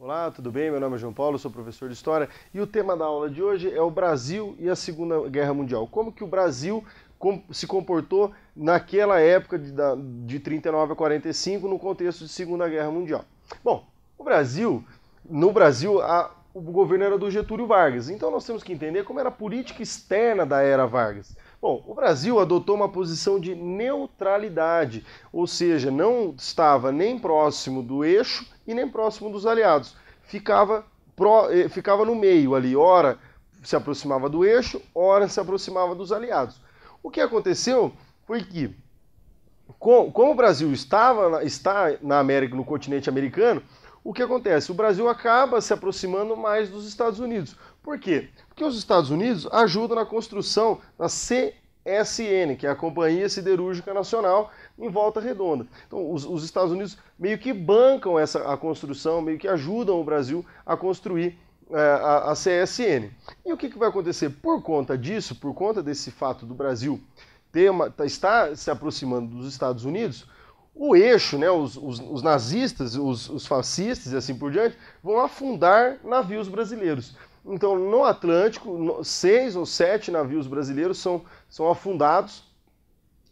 Olá, tudo bem? Meu nome é João Paulo, sou professor de História e o tema da aula de hoje é o Brasil e a Segunda Guerra Mundial. Como que o Brasil se comportou naquela época de 39 a 45 no contexto de Segunda Guerra Mundial. Bom, no Brasil, o governo era do Getúlio Vargas, então nós temos que entender como era a política externa da era Vargas. Bom, o Brasil adotou uma posição de neutralidade, ou seja, não estava nem próximo do eixo e nem próximo dos aliados. Ficava no meio ali, ora se aproximava do eixo, ora se aproximava dos aliados. O que aconteceu foi que, como o Brasil está na América, no continente americano, o que acontece? O Brasil acaba se aproximando mais dos Estados Unidos. Por quê? Porque os Estados Unidos ajudam na construção da CSN, que é a Companhia Siderúrgica Nacional, em Volta Redonda. Então, os Estados Unidos meio que bancam a construção, meio que ajudam o Brasil a construir a CSN. E o que vai acontecer? Por conta disso, por conta desse fato do Brasil estar se aproximando dos Estados Unidos, o eixo, né, os nazistas, os fascistas e assim por diante, vão afundar navios brasileiros. Então, no Atlântico, 6 ou 7 navios brasileiros são afundados,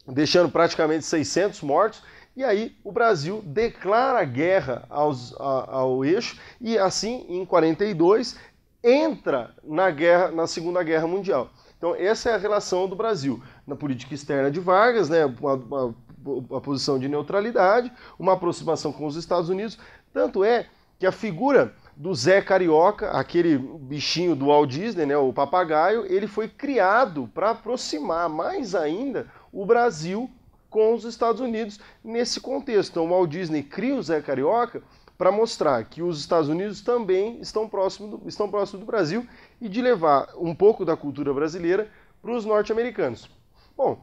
deixando praticamente 600 mortos, e aí o Brasil declara guerra ao eixo e assim, em 42, entra na Segunda Guerra Mundial. Então, essa é a relação do Brasil na política externa de Vargas, né, uma posição de neutralidade, uma aproximação com os Estados Unidos. Tanto é que a figura do Zé Carioca, aquele bichinho do Walt Disney, né, o papagaio, ele foi criado para aproximar mais ainda o Brasil com os Estados Unidos nesse contexto. Então, o Walt Disney cria o Zé Carioca para mostrar que os Estados Unidos também estão próximos do Brasil e de levar um pouco da cultura brasileira para os norte-americanos. Bom,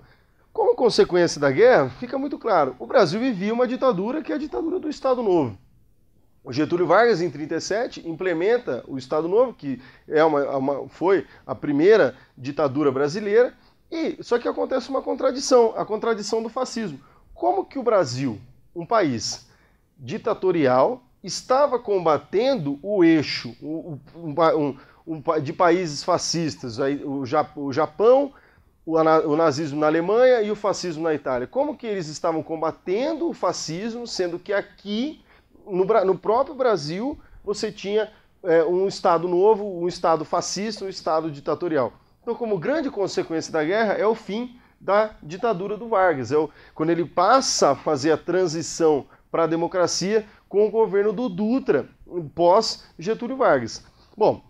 como consequência da guerra, fica muito claro, o Brasil vivia uma ditadura que é a ditadura do Estado Novo. O Getúlio Vargas, em 1937, implementa o Estado Novo, que foi a primeira ditadura brasileira, só que acontece uma contradição, a contradição do fascismo. Como que o Brasil, um país ditatorial, estava combatendo o eixo de países fascistas, o Japão, o nazismo na Alemanha e o fascismo na Itália? Como que eles estavam combatendo o fascismo, sendo que aqui, no próprio Brasil, você tinha um Estado novo, um Estado fascista, um Estado ditatorial? Então, como grande consequência da guerra, é o fim da ditadura do Vargas, quando ele passa a fazer a transição para a democracia com o governo do Dutra, pós-Getúlio Vargas. Bom,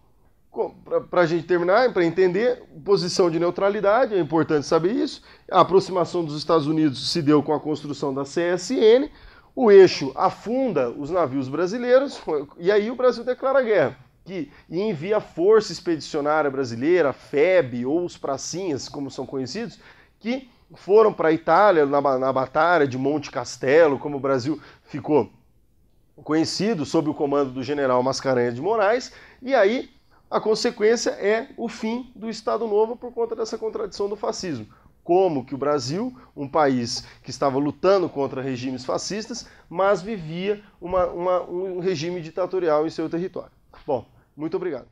para a gente terminar, para entender, posição de neutralidade, é importante saber isso. A aproximação dos Estados Unidos se deu com a construção da CSN, o eixo afunda os navios brasileiros, e aí o Brasil declara guerra, e envia a Força Expedicionária Brasileira, a FEB, ou os pracinhas, como são conhecidos, que foram para a Itália, na Batalha de Monte Castelo, como o Brasil ficou conhecido, sob o comando do general Mascarenhas de Moraes, e aí a consequência é o fim do Estado Novo por conta dessa contradição do fascismo. Como que o Brasil, um país que estava lutando contra regimes fascistas, mas vivia um regime ditatorial em seu território. Bom, muito obrigado.